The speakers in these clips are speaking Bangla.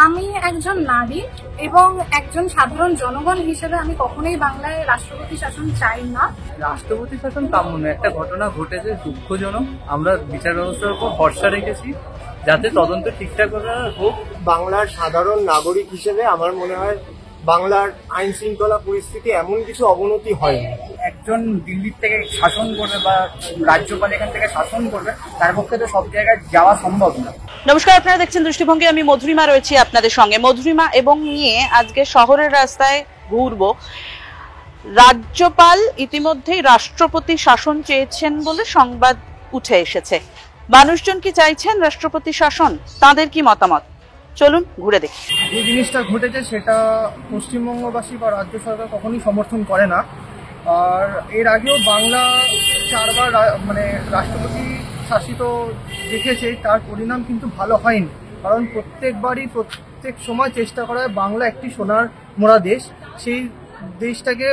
আমি একজন নারী এবং একজন সাধারণ জনগণ হিসেবে আমি কখনোই বাংলায় রাষ্ট্রপতি শাসন চাই না। রাষ্ট্রপতি শাসন কাম্য নয়। একটা ঘটনা ঘটেছে দুঃখজনক, আমরা বিচার ব্যবস্থার উপর ভরসা রেখেছি যাতে তদন্ত ঠিকঠাকভাবে হোক। বাংলার সাধারণ নাগরিক হিসেবে আমার মনে হয় বাংলার আইন শৃঙ্খলা পরিস্থিতি এমন কিছু অবনতি হয়নি। একজন দিল্লির থেকে শাসন করবে বা রাজ্যপাল এখান থেকে শাসন করবে, তার পক্ষে তো সব জায়গায় যাওয়া সম্ভব না। নমস্কার, আপনারা দেখছেন দৃষ্টিভঙ্গি। আমি মধুরিমা রয়েছি আপনাদের সঙ্গে। মধুরিমা এবং নিয়ে আজকে শহরের রাস্তায় ঘুরবো। রাজ্যপাল ইতিমধ্যেই রাষ্ট্রপতি শাসন চেয়েছেন বলে সংবাদ উঠে এসেছে। মানুষজন কি চাইছেন রাষ্ট্রপতি শাসন? তাদের কি মতামত? চলুন ঘুরে দেখি। যে জিনিসটা ঘটেছে সেটা পশ্চিমবঙ্গবাসী বা রাজ্য সরকার কখনোই সমর্থন করে না। আর এর আগেও বাংলা চারবার রাষ্ট্রপতি শাসিত দেখেছে, তার পরিণাম কিন্তু ভালো হয়নি। কারণ প্রত্যেকবারই প্রত্যেক সময় চেষ্টা করা হয় বাংলা একটি সোনার মোড়া দেশ, সেই দেশটাকে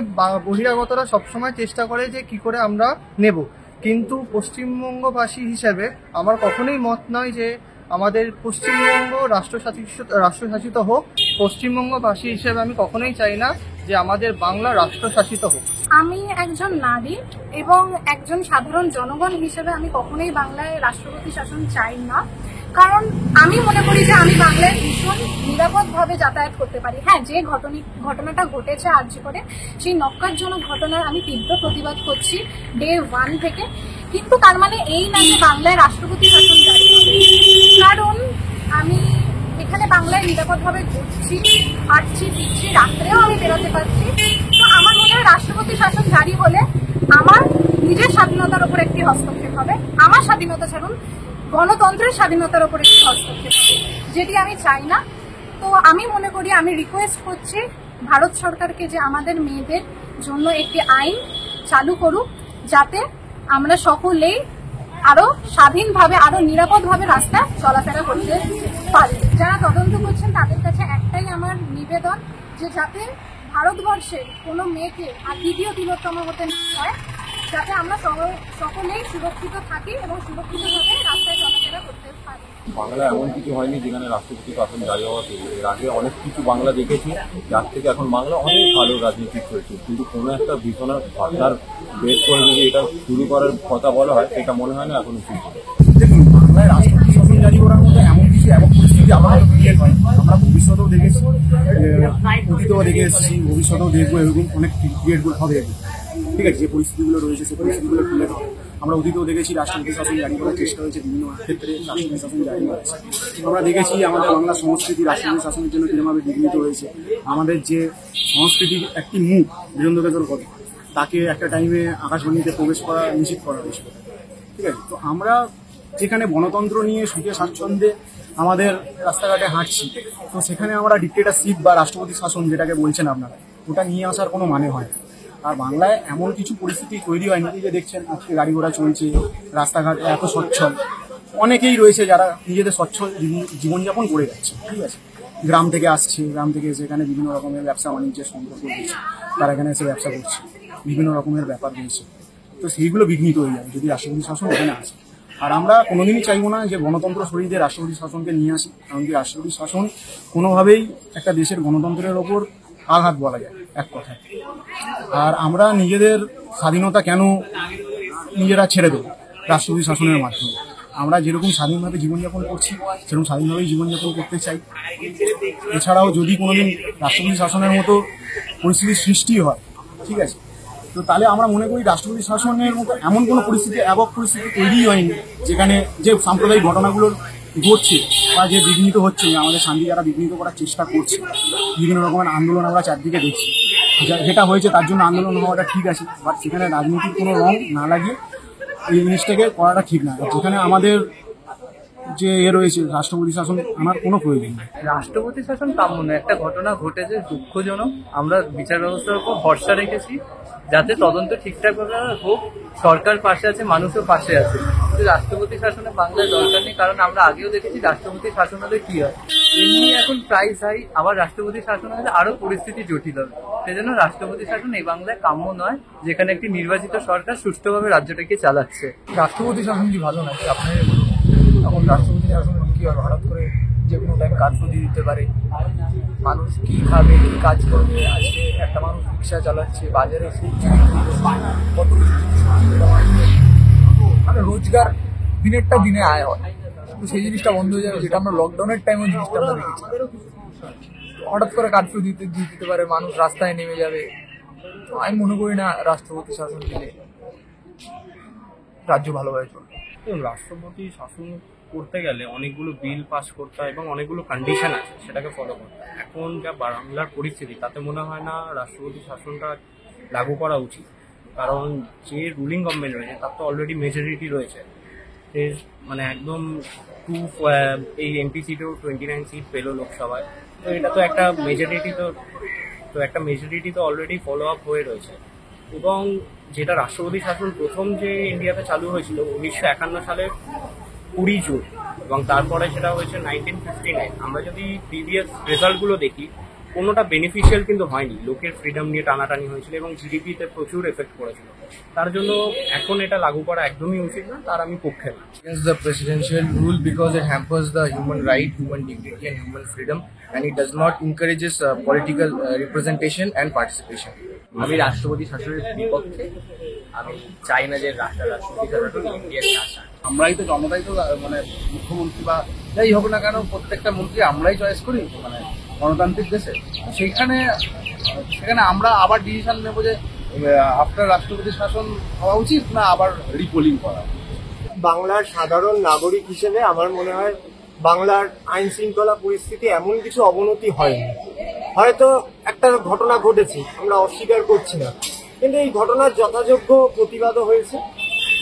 বহিরাগতরা সবসময় চেষ্টা করে যে কি করে আমরা নেব। কিন্তু পশ্চিমবঙ্গবাসী হিসেবে আমার কখনোই মত নয় যে আমাদের পশ্চিমবঙ্গ রাষ্ট্রশাসিত হোক। পশ্চিমবঙ্গবাসী হিসেবে আমি কখনোই চাই না যে আমাদের বাংলা রাষ্ট্রশাসিত হোক। আমি একজন নারী এবং একজন সাধারণ জনগণ হিসেবে আমি কখনোই বাংলায় রাষ্ট্রপতি শাসন চাই না। কারণ আমি মনে করি যে আমি বাংলায় ভীষণ নিরাপদভাবে যাতায়াত করতে পারি। হ্যাঁ, যে ঘটনাটা ঘটেছে আর্জি করে, সেই নক্কারজনক ঘটনার আমি তীব্র প্রতিবাদ করছি ডে 1 থেকে। কিন্তু তার মানে এই না যে বাংলায় রাষ্ট্রপতি শাসন জারি হবে। কারণ আমি এখানে বাংলায় নিরাপদভাবে ঘুরছি, হাঁটছি, ফিরছি, রাত্রেও আমি বেরোতে পারছি। তো আমার মনে হয় রাষ্ট্রপতি শাসন জারি হলে আমার নিজের স্বাধীনতার উপর একটি হস্তক্ষেপ হবে। আমার স্বাধীনতা ছাড়ুন, গণতন্ত্রের স্বাধীনতার উপর একটি হস্তক্ষেপ হবে, যেটি আমি চাই না। তো আমি মনে করি, আমি রিকোয়েস্ট করছি ভারত সরকারকে যে আমাদের মেয়েদের জন্য একটি আইন চালু করুক, যাতে আমরা সকলেই আরো স্বাধীনভাবে, আরো নিরাপদভাবে রাস্তায় চলাফেরা করতে পারি। যারা তদন্ত করছেন তাদের কাছে একটাই আমার নিবেদন, যে যাতে ভারতবর্ষের কোনো মেয়েকে আর দ্বিতীয় তিলোত্তম হতে না হয়, যাতে আমরা সকলেই সুরক্ষিত থাকি এবং সুরক্ষিতভাবে রাস্তায় চলাফেরা করতে পারি। বাংলা এমন কিছু হয়নি যেখানে রাষ্ট্রপতি শাসন জারি হওয়া ছিল। এর আগে অনেক কিছু বাংলা দেখেছি, যার থেকে এখন বাংলা অনেক ভালো রাজনীতি চলছে। কিন্তু কোনো একটা ভীষণার ভাবনার বের করে যদি এটা শুরু করার কথা বলা হয়, সেটা মনে হয় না এখনো ঠিক। দেখুন, বাংলায় রাষ্ট্রপতি শাসন জারি করার মধ্যে এমন কিছু এমন পরিস্থিতি আমাদের ক্রিয়েট হয়। আমরা ভবিষ্যতেও দেখেছি, অতীতেও দেখে এসেছি, ভবিষ্যতেও দেখবো এরকম অনেক ক্রিয়েট হবে। ঠিক আছে, যে পরিস্থিতিগুলো রয়েছে সেই পরিস্থিতিগুলো ক্রিয়েট হবে। আমরা অতীতেও দেখেছি রাষ্ট্রপতি শাসন জারি করার চেষ্টা হয়েছে, বিভিন্ন ক্ষেত্রে রাষ্ট্রপতি শাসন জারি হয়েছে। আমরা দেখেছি আমাদের বাংলা সংস্কৃতি রাষ্ট্রপতি শাসনের জন্য কিরকমভাবে বিঘ্নিত হয়েছে। আমাদের যে সংস্কৃতির একটি মুখ বীরেন্দ্র কথা, তাকে একটা টাইমে আকাশবাণীতে প্রবেশ করা নিষিদ্ধ করা হয়েছিল। ঠিক আছে, তো আমরা যেখানে গণতন্ত্র নিয়ে সুখে স্বাচ্ছন্দ্যে আমাদের রাস্তাঘাটে হাঁটছি, তো সেখানে আমরা ডিক্টেটরশিপ বা রাষ্ট্রপতি শাসন যেটাকে বলছেন আপনারা, ওটা নিয়ে আসার কোনো মানে হয় না। আর বাংলায় এমন কিছু পরিস্থিতি তৈরি হয়নি যে দেখছেন আজকে গাড়ি ঘোড়া চলছে, রাস্তাঘাট এত সচ্ছল। অনেকেই রয়েছে যারা নিজেদের সচ্ছল জীবনযাপন করে যাচ্ছে। ঠিক আছে, গ্রাম থেকে আসছে, গ্রাম থেকে এসে এখানে বিভিন্ন রকমের ব্যবসা বাণিজ্যের সম্পর্ক রয়েছে, তারা এখানে এসে ব্যবসা করছে, বিভিন্ন রকমের ব্যাপার রয়েছে। তো সেইগুলো বিঘ্নিত হয়ে যাবে যদি রাষ্ট্রপতি শাসন এখানে আসে। আর আমরা কোনোদিনই চাইবো না যে গণতন্ত্র সরিয়ে দিয়ে রাষ্ট্রপতি শাসনকে নিয়ে আসি, কারণ কি রাষ্ট্রপতি শাসন কোনোভাবেই একটা দেশের গণতন্ত্রের ওপর আঘাত বলা যায় এক কথায়। আর আমরা নিজেদের স্বাধীনতা কেন নিজেরা ছেড়ে দেবো রাষ্ট্রপতি শাসনের মাধ্যমে? আমরা যেরকম স্বাধীনভাবে জীবনযাপন করছি সেরকম স্বাধীনভাবেই জীবনযাপন করতে চাই। এছাড়াও যদি কোনোদিন রাষ্ট্রপতি শাসনের মতো পরিস্থিতির সৃষ্টি হয়, ঠিক আছে, তো তাহলে আমরা মনে করি রাষ্ট্রপতি শাসনের মতো এমন কোনো পরিস্থিতি, একক পরিস্থিতি তৈরি হয়নি যেখানে যে সাম্প্রদায়িক ঘটনাগুলো ঘটছে বা যে বিঘ্নিত হচ্ছে, আমাদের শান্তি যারা বিঘ্নিত করার চেষ্টা করছে, বিভিন্ন রকমের আন্দোলন আমরা চারদিকে দেখছি। যেটা হয়েছে তার জন্য আন্দোলন হওয়াটা ঠিক আছে, বাট সেখানে রাজনীতির কোনো রং না লাগিয়ে এই জিনিসটাকে করাটা ঠিক না। যেখানে আমাদের যে রয়েছে রাষ্ট্রপতি শাসন আনার কোনো প্রয়োজন নেই। রাষ্ট্রপতি শাসন কাম্য নয়। একটা ঘটনা ঘটেছে দুঃখজনক, আমরা বিচার ব্যবস্থার উপর ভরসা রেখেছি যাতে তদন্ত ঠিকঠাকভাবে হোক। সরকার পাশে আছে, মানুষও পাশে আছে। কিন্তু রাষ্ট্রপতি শাসনে বাংলায় দরকার নেই, কারণ আমরা আগেও দেখেছি রাষ্ট্রপতি শাসন হলে কি হয়। এমনি এখন প্রাইস হাই, আবার রাষ্ট্রপতি শাসন হলে আরো পরিস্থিতি জটিল হবে। সেজন্য রাষ্ট্রপতি শাসন এই বাংলায় কাম্য নয়, যেখানে একটি নির্বাচিত সরকার সুষ্ঠুভাবে রাজ্যটাকে চালাচ্ছে। রাষ্ট্রপতি শাসন কি ভালো নাকি? আপনি এখন রাষ্ট্রপতি শাসন কি আর হঠাৎ করে যে কোনো টাইম কারফিউ দিয়ে দিতে পারে। মানুষ কি খাবে, কি কাজ করবে, আজকে একটা মানুষ রিক্সা চালাচ্ছে, বাজারে সবজি বিক্রি করছে, কত কিছু মানে রোজগার দিনেরটা দিনে আয় হয়, কিন্তু সেই জিনিসটা বন্ধ হয়ে যাবে, যেটা আমরা লকডাউনের টাইমে জিনিসটা আমরা দেখেছি। হঠাৎ করে কারফিউ দিতে পারে, মানুষ রাস্তায় নেমে যাবে। তো আমি মনে করি না রাষ্ট্রপতি শাসন দিলে রাজ্য ভালোভাবে চলবে। রাষ্ট্রপতি শাসন করতে গেলে অনেকগুলো বিল পাস করতে হয় এবং অনেকগুলো কন্ডিশন আছে সেটাকে ফলো করতে হয়। এখন যা বাংলার পরিস্থিতি তাতে মনে হয় না রাষ্ট্রপতি শাসনটা লাগু করা উচিত, কারণ যে রুলিং গভর্নমেন্ট রয়েছে তার তো অলরেডি মেজরিটি রয়েছে। মানে একদম এই এমপি সিটেও 29 সিট পেলো লোকসভায়, তো এটা তো একটা মেজরিটি, তো একটা মেজরিটি তো অলরেডি ফলো আপ হয়ে রয়েছে। এবং যেটা রাষ্ট্রপতি শাসন প্রথম যে ইন্ডিয়াতে চালু হয়েছিল 1951 সালের 20 জুন, এবং তারপরে সেটা হয়েছে 1959। আমরা যদি প্রিভিয়াস রেজাল্টগুলো দেখি, কোনোটা বেনিফিশিয়াল কিন্তু হয়নি। লোকের ফ্রিডম নিয়ে টানাটানি হয়েছিল এবং জিডিপিতে প্রচুর এফেক্ট পড়েছিল। তার জন্য এখন এটা লাগু করা একদমই উচিত না, তার আমি পক্ষে না। Against the presidential rule because it hampers the human right, human dignity and human freedom, and it does not encourages political representation and participation. আমি রাষ্ট্রপতি শাসনের বিপক্ষে। আমি চাই না যে রাষ্ট্রপতি শাসন ইন্ডিয়াকে আসা। আমরাই তো জনতাই তো মানে মুখ্যমন্ত্রী বা যাই হোক না কেন প্রত্যেকটা মন্ত্রী আমরাই চয়েস করি মানে গণতান্ত্রিক দেশে। সেখানে আমরা আবার ডিসিশন নেবো যে আফটার রাষ্ট্রপতি শাসন হওয়া উচিত না আবার রিপোলিং করা। বাংলার সাধারণ নাগরিক হিসেবে আমার মনে হয় বাংলার আইন শৃঙ্খলা পরিস্থিতি এমন কিছু অবনতি হয়নি। হয়তো একটা ঘটনা ঘটেছে, আমরা অস্বীকার করছি না, কিন্তু এই ঘটনার যথাযোগ্য প্রতিবাদও হয়েছে।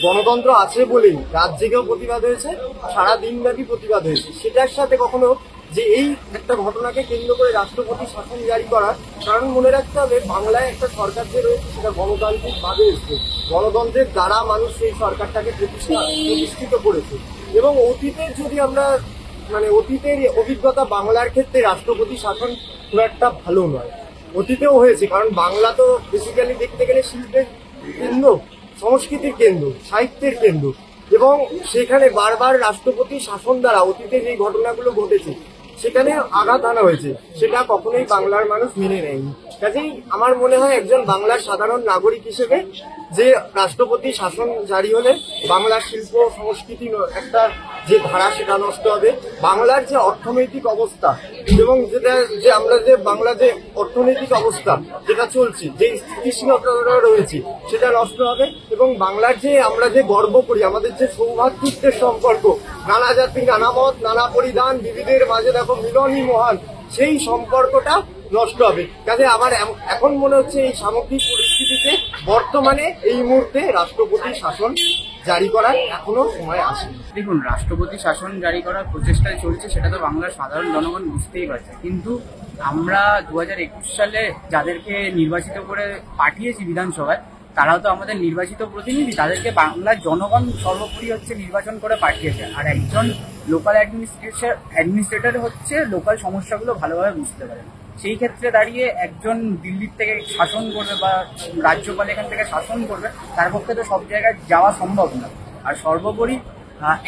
গণতন্ত্র আছে বলেই রাত জেগেও প্রতিবাদ হয়েছে, সারা দিনব্যাপী প্রতিবাদ হয়েছে। সেটার সাথে কখনো যে এই একটা ঘটনাকে কেন্দ্র করে রাষ্ট্রপতি শাসন জারি করা, কারণ মনে রাখতে হবে বাংলায় একটা সরকার যে রয়েছে সেটা গণতান্ত্রিক ভাবে এসেছে, গণতন্ত্রের দ্বারা মানুষ সেই সরকারটাকে প্রতিষ্ঠিত করেছে। এবং অতীতের যদি আমরা মানে অতীতের অভিজ্ঞতা বাংলার ক্ষেত্রে রাষ্ট্রপতি শাসন খুব একটা ভালো নয়। অতীতেও হয়েছে, কারণ বাংলা তো বেসিক্যালি দেখতে গেলে শিল্পের কেন্দ্র, সংস্কৃতির কেন্দ্র, সাহিত্যের কেন্দ্র, এবং সেখানে বারবার রাষ্ট্রপতি শাসন দ্বারা অতীতে যে ঘটনাগুলো ঘটেছে সেখানে আঘাত আনা হয়েছে, সেটা কখনোই বাংলার মানুষ মেনে নেয়নি। কাজেই আমার মনে হয় একজন বাংলার সাধারণ নাগরিক হিসেবে যে রাষ্ট্রপতি শাসন জারি হলে বাংলার শিল্প সংস্কৃতি একটা যে ধারা সেটা নষ্ট হবে, বাংলার যে অর্থনৈতিক অবস্থা এবং যেটা যে আমরা যে বাংলা যে অর্থনৈতিক অবস্থা যেটা চলছে, যে স্থিতিশীলতা রয়েছে সেটা নষ্ট হবে, এবং বাংলার যে আমরা যে গর্ব করি আমাদের যে সৌভাতৃত্বের সম্পর্ক, নানা জাতি নানা মত নানা পরিধান বিবিধের মাঝে দেখো মিলনই মহান, সেই সম্পর্কটা নষ্ট হবে। কাজে আমার এখন মনে হচ্ছে এই সামগ্রিক পরিস্থিতিতে বর্তমানে এই মুহূর্তে রাষ্ট্রপতি শাসন জারি করার এখনো সময় আসে। দেখুন, রাষ্ট্রপতি শাসন জারি করার প্রচেষ্টায় চলছে, সেটা তো বাংলার সাধারণ জনগণ বুঝতেই পারছে। কিন্তু আমরা 2021 সালে যাদেরকে নির্বাচিত করে পাঠিয়েছি বিধানসভায়, তারাও তো আমাদের নির্বাচিত প্রতিনিধি, তাদেরকে বাংলার জনগণ সর্বোপরি হচ্ছে নির্বাচন করে পাঠিয়েছে। আর একজন লোকাল অ্যাডমিনিস্ট্রেটর হচ্ছে লোকাল সমস্যাগুলো ভালোভাবে বুঝতে পারে। সেই ক্ষেত্রে দাঁড়িয়ে একজন দিল্লির থেকে শাসন করবে বা রাজ্যপাল এখান থেকে শাসন করবে, তার পক্ষে তো সব জায়গায় যাওয়া সম্ভব না। আর সর্বোপরি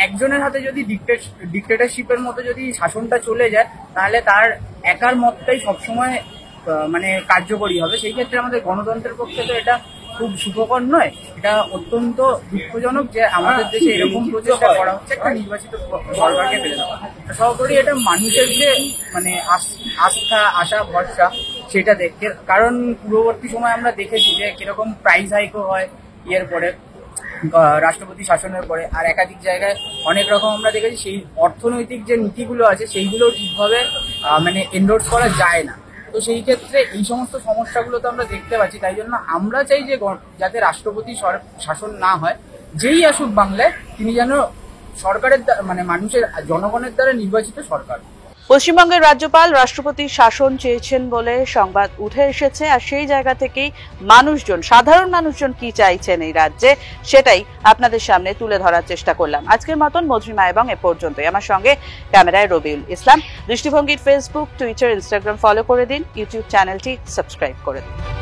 একজনের হাতে যদি ডিক্টেটরশিপের মতো যদি শাসনটা চলে যায়, তাহলে তার একার মতটাই সবসময় মানে কার্যকরী হবে। সেই ক্ষেত্রে আমাদের গণতন্ত্রের পক্ষে তো এটা খুব সুখকর নয়। এটা অত্যন্ত দুঃখজনক যে আমাদের দেশে এরকম প্রচেষ্টা করা হচ্ছে একটা নির্বাচিত সরকারকে ফেলে দেওয়া। সর্বোপরি এটা মানুষের যে মানে আস্থা, আশা, ভরসা সেটা দেখে, কারণ পূর্ববর্তী সময় আমরা দেখেছি যে কিরকম প্রাইস হাইকও হয় ইয়ের পরে, রাষ্ট্রপতি শাসনের পরে। আর একাধিক জায়গায় অনেক রকম আমরা দেখেছি সেই অর্থনৈতিক যে নীতিগুলো আছে সেইগুলো ঠিকভাবে মানে এন্ডোর্স করা যায় না। তো সেই ক্ষেত্রে এই সমস্ত সমস্যাগুলো তো আমরা দেখতে পাচ্ছি। তাই জন্য আমরা চাই যে যাতে রাষ্ট্রপতি শাসন না হয়, যেই আসুক বাংলায় তিনি যেন সরকারের মানে মানুষের জনগণের দ্বারা নির্বাচিত সরকার। পশ্চিমবঙ্গের রাজ্যপাল রাষ্ট্রপতির শাসন চেয়েছেন বলে সংবাদ উঠে এসেছে, আর সেই জায়গা থেকেই সাধারণ মানুষজন কি চাইছেন এই রাজ্যে সেটাই আপনাদের সামনে তুলে ধরার চেষ্টা করলাম। আজকের মতন মধুরিমা এবং এ পর্যন্তই। আমার সঙ্গে ক্যামেরায় রবিউল ইসলাম। দৃষ্টিভঙ্গির ফেসবুক, টুইটার, ইনস্টাগ্রাম ফলো করে দিন, ইউটিউব চ্যানেলটি সাবস্ক্রাইব করে দিন।